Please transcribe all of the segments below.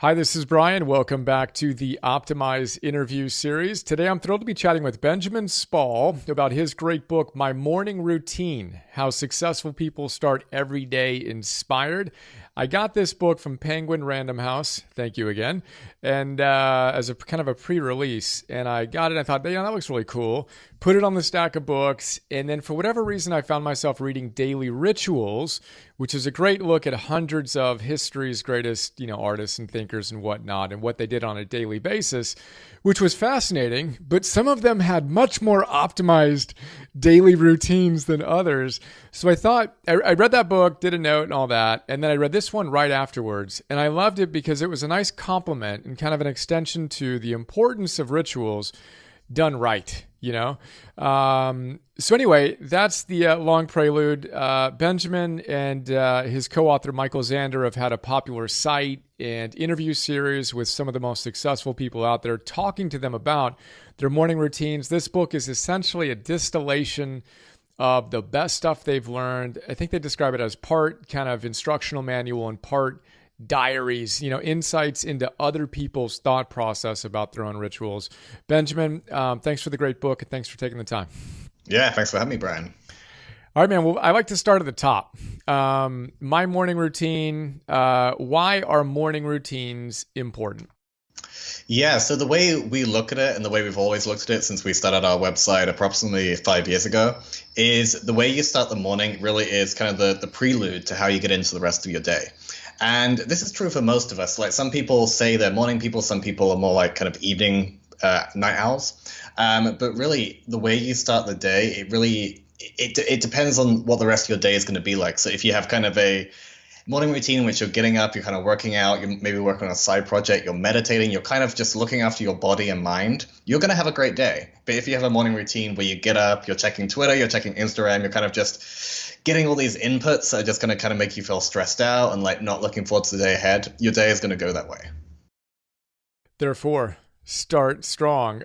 Hi, this is Brian. Welcome back to the Optimize interview series. Today, I'm thrilled to be chatting with Benjamin Spall about his great book, My Morning Routine: How Successful People Start Every Day Inspired. I got this book from Penguin Random House. Thank you again. And as a kind of a pre-release, and I got it. I thought, yeah, that looks really cool. Put it on the stack of books, and then for whatever reason, I found myself reading Daily Rituals, which is a great look at hundreds of history's greatest, artists and thinkers and whatnot, and what they did on a daily basis, which was fascinating. But some of them had much more optimized daily routines than others. So I thought, I read that book, did a note and all that, and then I read this one right afterwards, and I loved it because it was a nice complement and kind of an extension to the importance of rituals done right. So anyway, that's the long prelude. Benjamin and his co-author Michael Xander have had a popular site and interview series with some of the most successful people out there, talking to them about their morning routines. This book is essentially a distillation of the best stuff they've learned. I think they describe it as part kind of instructional manual and part diaries, insights into other people's thought process about their own rituals. Benjamin, thanks for the great book and thanks for taking the time. Yeah, thanks for having me, Brian. All right, man. Well, I like to start at the top. My morning routine. Why are morning routines important? Yeah, so the way we look at it and the way we've always looked at it since we started our website approximately 5 years ago is the way you start the morning really is kind of the prelude to how you get into the rest of your day. And this is true for most of us. Like some people say they're morning people, some people are more like kind of evening, night owls. But really, the way you start the day, it depends on what the rest of your day is going to be like. So if you have kind of a morning routine in which you're getting up, you're kind of working out, you're maybe working on a side project, you're meditating, you're kind of just looking after your body and mind, you're going to have a great day. But if you have a morning routine where you get up, you're checking Twitter, you're checking Instagram, you're kind of just getting all these inputs that are just going to kind of make you feel stressed out and like not looking forward to the day ahead, your day is going to go that way. Therefore, start strong.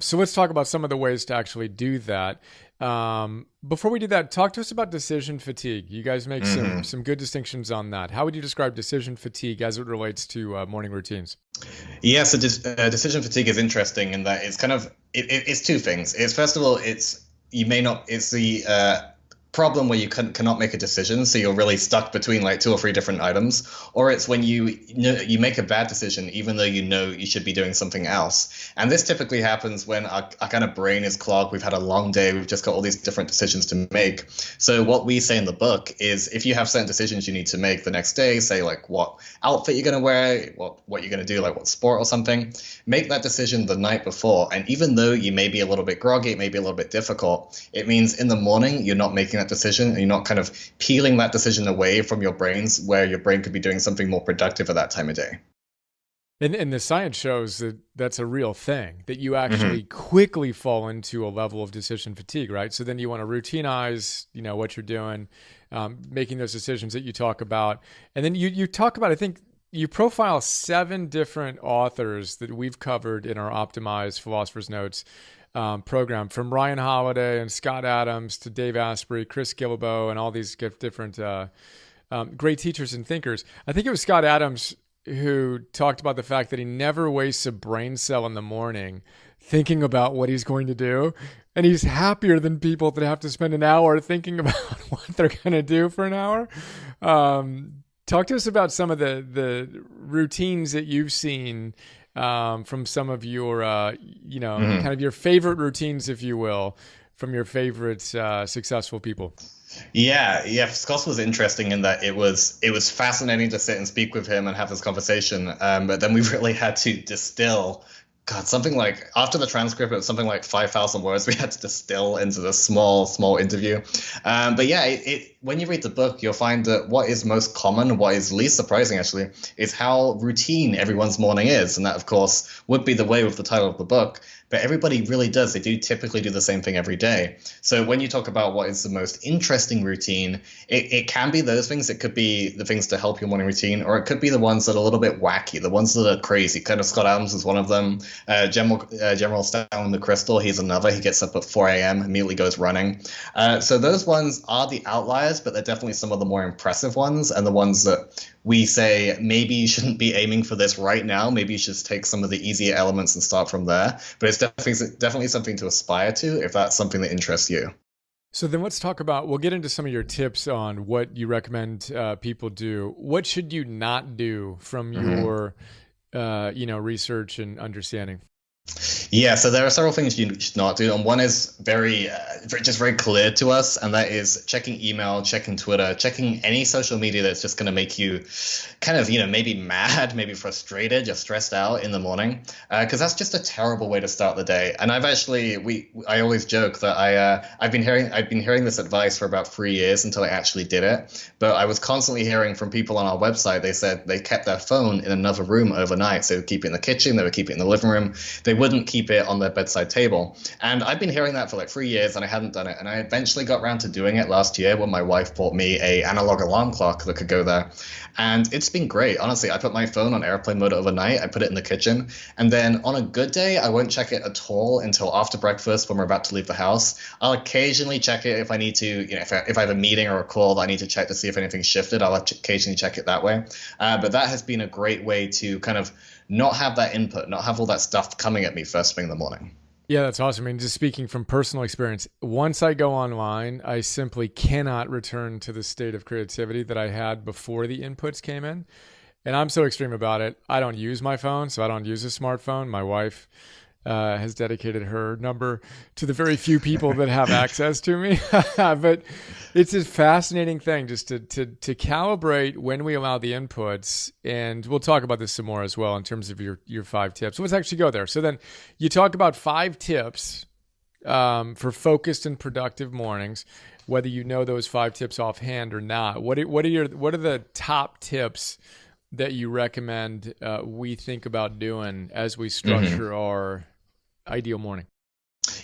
So let's talk about some of the ways to actually do that. Before we do that, talk to us about decision fatigue. You guys make some good distinctions on that. How would you describe decision fatigue as it relates to morning routines? Yeah, so decision fatigue is interesting in that it's kind of it's two things. It's first of all, it's the problem where you cannot make a decision, so you're really stuck between like two or three different items, or it's when you make a bad decision even though you should be doing something else. And this typically happens when our kind of brain is clogged, we've had a long day, we've just got all these different decisions to make. So what we say in the book is if you have certain decisions you need to make the next day, say like what outfit you're going to wear, what you're going to do, like what sport or something, make that decision the night before. And even though you may be a little bit groggy, it may be a little bit difficult, it means in the morning you're not making that decision and you're not kind of peeling that decision away from your brains where your brain could be doing something more productive at that time of day. And the science shows that that's a real thing, that you actually quickly fall into a level of decision fatigue, right? So then you want to routinize, what you're doing, making those decisions that you talk about. And then you talk about, I think you profile 7 different authors that we've covered in our Optimized Philosopher's Notes program, from Ryan Holiday and Scott Adams to Dave Asprey, Chris Guillebeau, and all these different great teachers and thinkers. I think it was Scott Adams who talked about the fact that he never wastes a brain cell in the morning thinking about what he's going to do. And he's happier than people that have to spend an hour thinking about what they're going to do for an hour. Talk to us about some of the routines that you've seen from some of your, kind of your favorite routines, if you will, from your favorite successful people. Yeah. Scott was interesting in that it was fascinating to sit and speak with him and have this conversation. But then we really had to distill. God, something like, after the transcript, it was something like 5,000 words we had to distill into this small interview. But yeah, when you read the book, you'll find that what is most common, what is least surprising actually, is how routine everyone's morning is. And that, of course, would be the way with the title of the book. But everybody really does. They do typically do the same thing every day. So when you talk about what is the most interesting routine, it can be those things. It could be the things to help your morning routine, or it could be the ones that are a little bit wacky, the ones that are crazy. Kind of Scott Adams is one of them. General Stanley McChrystal, he's another. He gets up at 4 a.m., immediately goes running. So those ones are the outliers. highest, but they're definitely some of the more impressive ones, and the ones that we say maybe you shouldn't be aiming for this right now. Maybe you should just take some of the easier elements and start from there. But it's definitely something to aspire to if that's something that interests you. So then let's talk about, we'll get into some of your tips on what you recommend people do. What should you not do from your research and understanding? Yeah, so there are several things you should not do, and one is very clear to us, and that is checking email, checking Twitter, checking any social media that's just going to make you kind of, maybe mad, maybe frustrated, just stressed out in the morning, because that's just a terrible way to start the day. And I always joke that I've been hearing this advice for about 3 years until I actually did it. But I was constantly hearing from people on our website. They said they kept their phone in another room overnight, so they would keep it in the kitchen, they would keep it in the living room. They wouldn't keep it on their bedside table. And I've been hearing that for like 3 years and I hadn't done it. And I eventually got around to doing it last year when my wife bought me a analog alarm clock that could go there. And it's been great. Honestly, I put my phone on airplane mode overnight. I put it in the kitchen. And then on a good day, I won't check it at all until after breakfast when we're about to leave the house. I'll occasionally check it if I need to, if I have a meeting or a call that I need to check to see if anything's shifted, I'll occasionally check it that way. But that has been a great way to kind of not have that input, not have all that stuff coming at me first thing in the morning. Yeah, that's awesome. I mean, just speaking from personal experience, once I go online, I simply cannot return to the state of creativity that I had before the inputs came in. And I'm so extreme about it. I don't use my phone, so I don't use a smartphone. My wife has dedicated her number to the very few people that have access to me. But it's a fascinating thing just to calibrate when we allow the inputs. And we'll talk about this some more as well in terms of your 5 tips. So let's actually go there. So then you talk about 5 tips for focused and productive mornings, whether you know those 5 tips offhand or not. What are the top tips that you recommend we think about doing as we structure our ideal morning?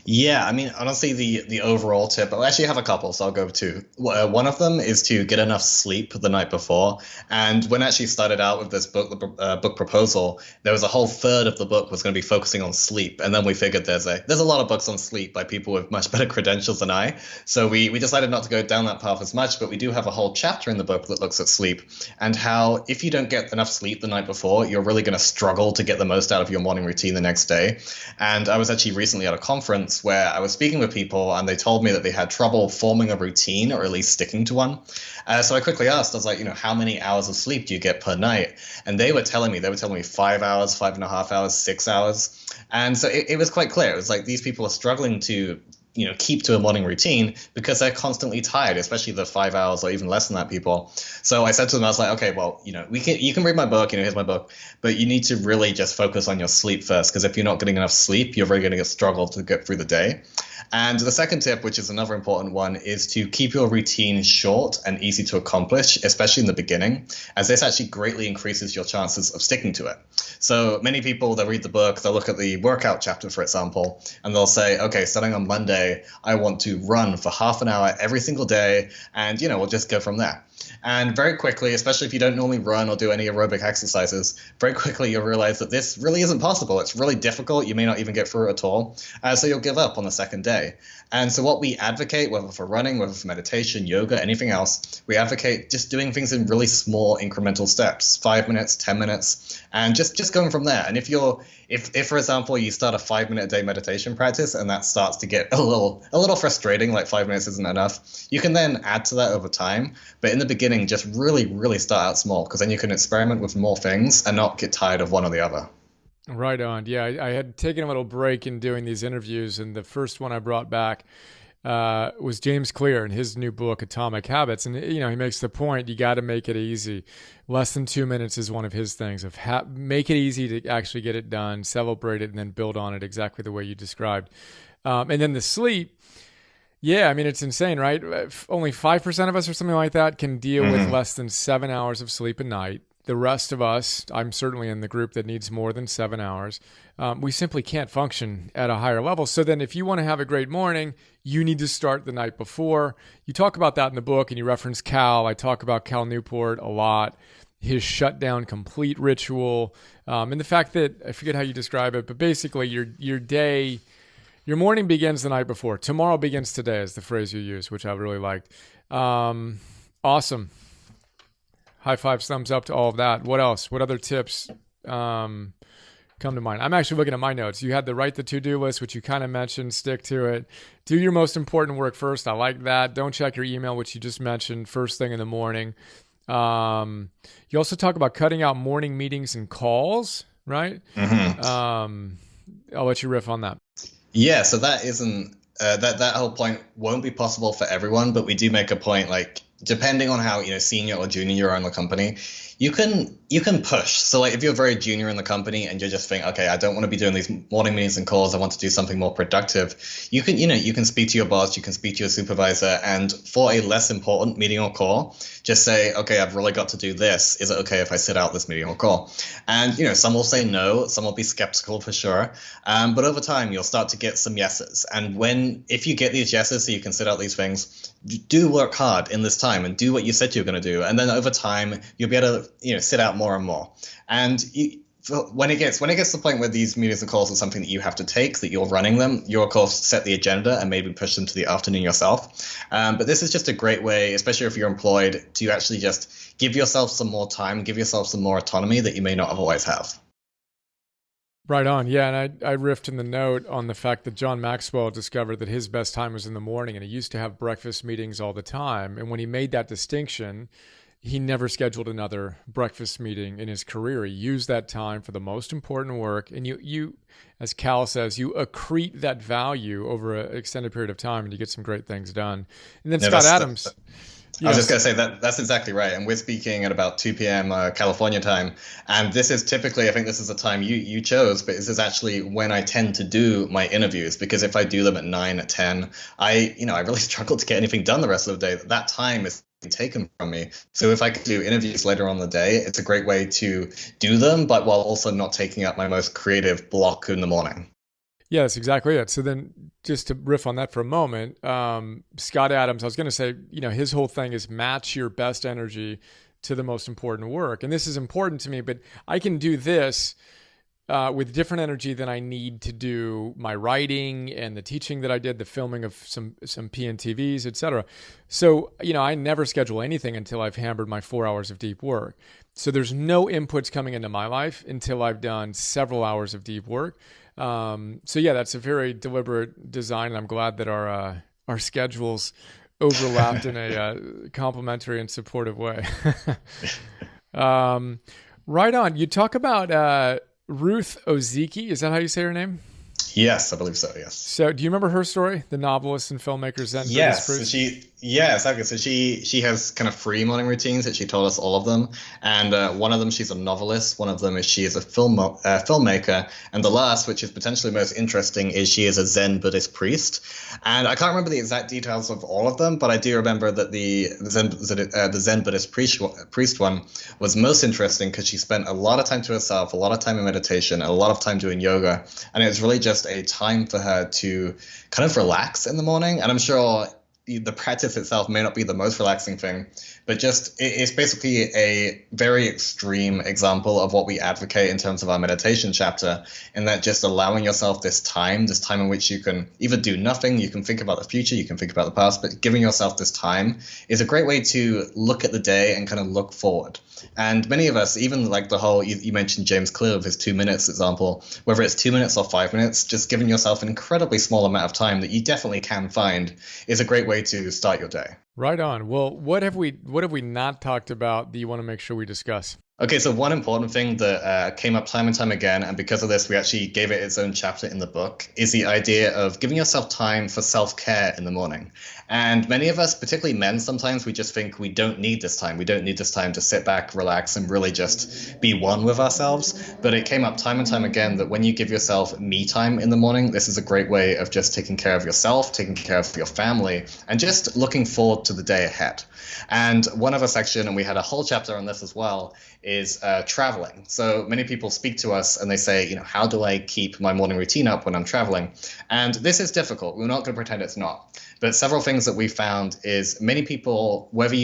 Yeah, I mean, honestly, the overall tip, I actually have a couple, so I'll go to one of them is to get enough sleep the night before. And when I actually started out with this book proposal, there was a whole third of the book was going to be focusing on sleep. And then we figured there's a lot of books on sleep by people with much better credentials than I. So we decided not to go down that path as much, but we do have a whole chapter in the book that looks at sleep and how if you don't get enough sleep the night before, you're really going to struggle to get the most out of your morning routine the next day. And I was actually recently at a conference where I was speaking with people and they told me that they had trouble forming a routine or at least sticking to one. So I quickly asked, I was like, how many hours of sleep do you get per night? And they were telling me 5 hours, 5.5 hours, 6 hours. And so it was quite clear. It was like these people are struggling to keep to a morning routine because they're constantly tired, especially the 5 hours or even less than that people. So I said to them, I was like, okay, well, you can read my book, here's my book, but you need to really just focus on your sleep first, because if you're not getting enough sleep, you're really going to struggle to get through the day. And the second tip, which is another important one, is to keep your routine short and easy to accomplish, especially in the beginning, as this actually greatly increases your chances of sticking to it. So many people, they'll read the book, they'll look at the workout chapter, for example, and they'll say, okay, starting on Monday, I want to run for half an hour every single day, and, we'll just go from there. And very quickly, especially if you don't normally run or do any aerobic exercises, very quickly you'll realize that this really isn't possible. It's really difficult. You may not even get through it at all. So you'll give up on the second day. And so what we advocate, whether for running, whether for meditation, yoga, anything else, we advocate just doing things in really small incremental steps, 5 minutes, 10 minutes, and just going from there. And if for example, you start a 5-minute a day meditation practice and that starts to get a little frustrating, like 5 minutes isn't enough, you can then add to that over time. But in the beginning, just really, really start out small, because then you can experiment with more things and not get tired of one or the other. Right on. Yeah, I had taken a little break in doing these interviews, and the first one I brought back was James Clear in his new book, Atomic Habits. And, he makes the point, you got to make it easy. Less than 2 minutes is one of his things of make it easy to actually get it done, celebrate it, and then build on it exactly the way you described. And then the sleep. Yeah, I mean, it's insane, right? Only 5% of us or something like that can deal with less than 7 hours of sleep a night. The rest of us, I'm certainly in the group that needs more than 7 hours. We simply can't function at a higher level. So then if you want to have a great morning, you need to start the night before. You talk about that in the book and you reference Cal. I talk about Cal Newport a lot, his shutdown complete ritual, and the fact that, I forget how you describe it, but basically your morning begins the night before. Tomorrow begins today is the phrase you use, which I really liked. Awesome. High fives, thumbs up to all of that. What else? What other tips come to mind? I'm actually looking at my notes. You had to write the to-do list, which you kind of mentioned. Stick to it. Do your most important work first. I like that. Don't check your email, which you just mentioned, first thing in the morning. You also talk about cutting out morning meetings and calls, right? I'll let you riff on that. Yeah, so that isn't that whole point won't be possible for everyone, but we do make a point, like, depending on how senior or junior you are in the company, you can push. So like if you're very junior in the company and you're just thinking, okay, I don't want to be doing these morning meetings and calls, I want to do something more productive, you can speak to your boss, you can speak to your supervisor, and for a less important meeting or call, just say, okay, I've really got to do this. Is it okay if I sit out this meeting or call? And some will say no, some will be skeptical for sure. But over time, you'll start to get some yeses. And if you get these yeses, so you can sit out these things, do work hard in this time and do what you said you were going to do. And then over time, you'll be able to sit out more and more. And when it gets to the point where these meetings and calls are something that you have to take, that you're running them, you of course set the agenda and maybe push them to the afternoon yourself. But this is just a great way, especially if you're employed, to actually just give yourself some more time, give yourself some more autonomy that you may not otherwise have. Right on. Yeah, and I riffed in the note on the fact that John Maxwell discovered that his best time was in the morning, and he used to have breakfast meetings all the time. And when he made that distinction, he never scheduled another breakfast meeting in his career. He used that time for the most important work. And you, as Cal says, you accrete that value over an extended period of time and you get some great things done. And then Scott Adams. I was just going to say that's exactly right. And we're speaking at about 2 p.m. California time. And this is typically, I think this is the time you chose, but this is actually when I tend to do my interviews, because if I do them at 9, at 10, I really struggle to get anything done the rest of the day. That time is taken from me. So if I could do interviews later on in the day, it's a great way to do them, but while also not taking up my most creative block in the morning. Yeah, that's exactly it. So then just to riff on that for a moment, Scott Adams, I was going to say, his whole thing is match your best energy to the most important work. And this is important to me, but I can do this with different energy than I need to do my writing and the teaching that I did, the filming of some PNTVs, et cetera. So, I never schedule anything until I've hammered my 4 hours of deep work. So there's no inputs coming into my life until I've done several hours of deep work. So yeah, that's a very deliberate design, and I'm glad that our schedules overlapped in a complementary and supportive way. Right on. You talk about Ruth Ozeki. Is that how you say her name? Yes, I believe so. Yes. So, do you remember her story? The novelist and filmmaker Zen Yes. Buddhist priest? Exactly. So she has kind of 3 morning routines that she told us all of them, and one of them she's a novelist. One of them is she is a filmmaker, and the last, which is potentially most interesting, is she is a Zen Buddhist priest. And I can't remember the exact details of all of them, but I do remember that the Zen Buddhist priest one was most interesting because she spent a lot of time to herself, a lot of time in meditation, and a lot of time doing yoga, and it was really just a time for her to kind of relax in the morning. And I'm sure the practice itself may not be the most relaxing thing, but just it's basically a very extreme example of what we advocate in terms of our meditation chapter, in that just allowing yourself this time in which you can either do nothing, you can think about the future, you can think about the past, but giving yourself this time is a great way to look at the day and kind of look forward. And many of us, even like the whole, you mentioned James Clear with his 2 minutes example, whether it's 2 minutes or 5 minutes, just giving yourself an incredibly small amount of time that you definitely can find is a great way to start your day. Right on. Well, what have we not talked about that you want to make sure we discuss? Okay, so one important thing that came up time and time again, and because of this, we actually gave it its own chapter in the book, is the idea of giving yourself time for self-care in the morning. And many of us, particularly men, sometimes we just think we don't need this time. We don't need this time to sit back, relax, and really just be one with ourselves. But it came up time and time again that when you give yourself me time in the morning, this is a great way of just taking care of yourself, taking care of your family, and just looking forward to the day ahead. And one other section, and we had a whole chapter on this as well, is traveling. So many people speak to us and they say, how do I keep my morning routine up when I'm traveling? And this is difficult. We're not going to pretend it's not. But several things that we found is many people, whether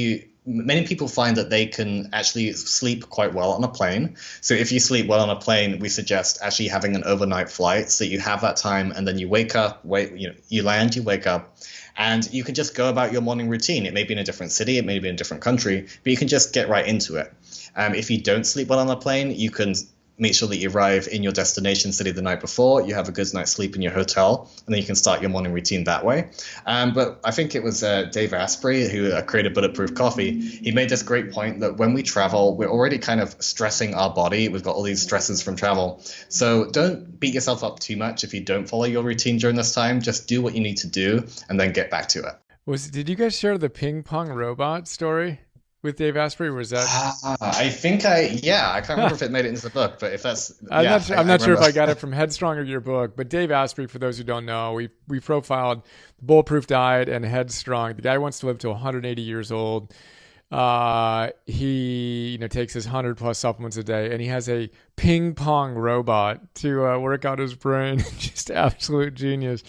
many people find that they can actually sleep quite well on a plane. So if you sleep well on a plane, we suggest actually having an overnight flight so you have that time, and then you wake up, you land, you wake up, and you can just go about your morning routine. It may be in a different city, it may be in a different country, but you can just get right into it. If you don't sleep well on a plane, you can make sure that you arrive in your destination city the night before, you have a good night's sleep in your hotel, and then you can start your morning routine that way. But I think it was Dave Asprey who created Bulletproof Coffee. He made this great point that when we travel, we're already kind of stressing our body. We've got all these stresses from travel. So don't beat yourself up too much if you don't follow your routine during this time. Just do what you need to do and then get back to it. Did you guys share the ping pong robot story with Dave Asprey? Was that? I can't remember if it made it into the book, but if that's, I'm not sure if I got it from Headstrong or your book, but Dave Asprey, for those who don't know, we profiled the Bulletproof Diet and Headstrong. The guy wants to live to 180 years old. He takes his 100 plus supplements a day, and he has a ping pong robot to work out his brain. Just absolute genius.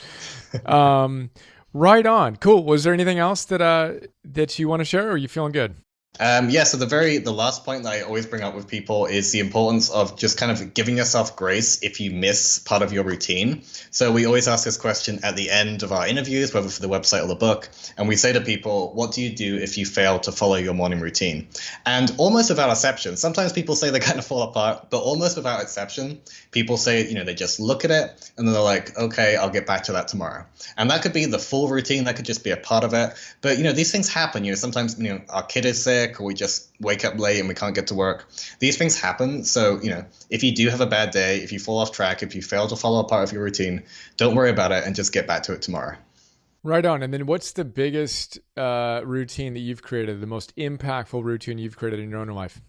Right on. Cool. Was there anything else that you want to share, or are you feeling good? So the last point that I always bring up with people is the importance of just kind of giving yourself grace if you miss part of your routine. So we always ask this question at the end of our interviews, whether for the website or the book, and we say to people, what do you do if you fail to follow your morning routine? And almost without exception, sometimes people say they kind of fall apart, but almost without exception, people say, they just look at it and then they're like, okay, I'll get back to that tomorrow. And that could be the full routine, that could just be a part of it. But, these things happen. Sometimes, our kid is sick, or we just wake up late and we can't get to work. These things happen. So, if you do have a bad day, if you fall off track, if you fail to follow a part of your routine, don't worry about it and just get back to it tomorrow. Right on. And then what's the biggest routine that you've created, the most impactful routine you've created in your own life?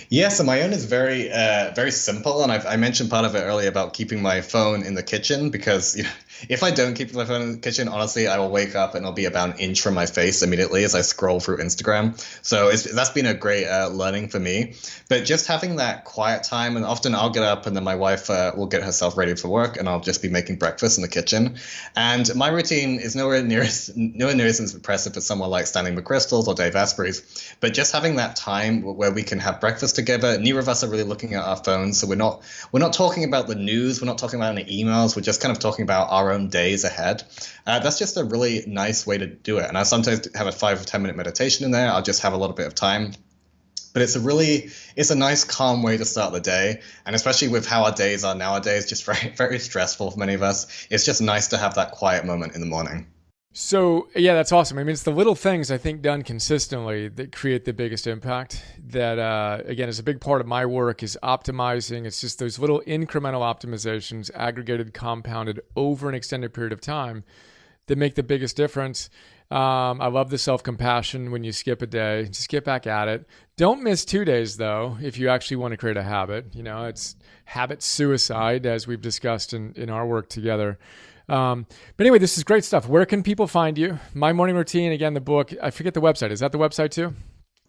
Yeah, so my own is very, very simple, and I mentioned part of it earlier about keeping my phone in the kitchen, because if I don't keep my phone in the kitchen, honestly, I will wake up and it'll be about an inch from my face immediately as I scroll through Instagram. So that's been a great learning for me. But just having that quiet time, and often I'll get up and then my wife will get herself ready for work, and I'll just be making breakfast in the kitchen. And my routine is nowhere near as impressive as someone like Stanley McChrystal's or Dave Asprey's. But just having that time where we can have breakfast together, neither of us are really looking at our phones, so we're not talking about the news, we're not talking about any emails, we're just kind of talking about our own days ahead. That's just a really nice way to do it. And I sometimes have a 5 or 10 minute meditation in there. I'll just have a little bit of time. But it's a nice, calm way to start the day. And especially with how our days are nowadays, just very, very stressful for many of us, it's just nice to have that quiet moment in the morning. So, yeah, that's awesome. I mean, it's the little things, I think, done consistently that create the biggest impact. That, again, is a big part of my work, is optimizing. It's just those little incremental optimizations, aggregated, compounded over an extended period of time, that make the biggest difference. I love the self-compassion when you skip a day. Just get back at it. Don't miss 2 days, though, if you actually want to create a habit. It's habit suicide, as we've discussed in our work together. But anyway, this is great stuff. Where can people find you? My Morning Routine, again, the book. I forget the website. Is that the website too?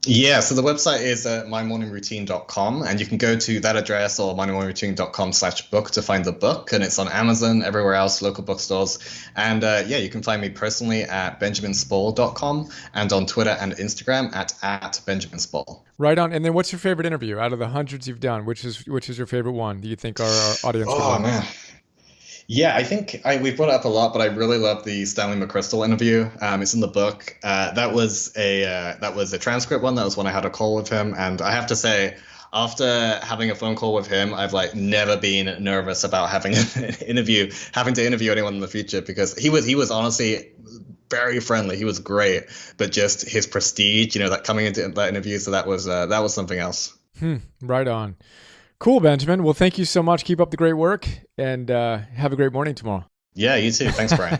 Yeah, so the website is mymorningroutine.com, and you can go to that address or mymorningroutine.com/book to find the book, and it's on Amazon, everywhere else, local bookstores. And you can find me personally at benjaminspall.com and on Twitter and Instagram at @benjaminspall. Right on. And then what's your favorite interview out of the hundreds you've done? Which is your favorite one? Do you think our audience would love? Man. Yeah, I think we've brought it up a lot, but I really love the Stanley McChrystal interview. It's in the book. That was a transcript one. That was when I had a call with him, and I have to say, after having a phone call with him, I've never been nervous about having to interview anyone in the future, because he was honestly very friendly. He was great, but just his prestige, that coming into that interview. So that was something else. Right on. Cool, Benjamin. Well, thank you so much. Keep up the great work, and have a great morning tomorrow. Yeah, you too. Thanks, Brian.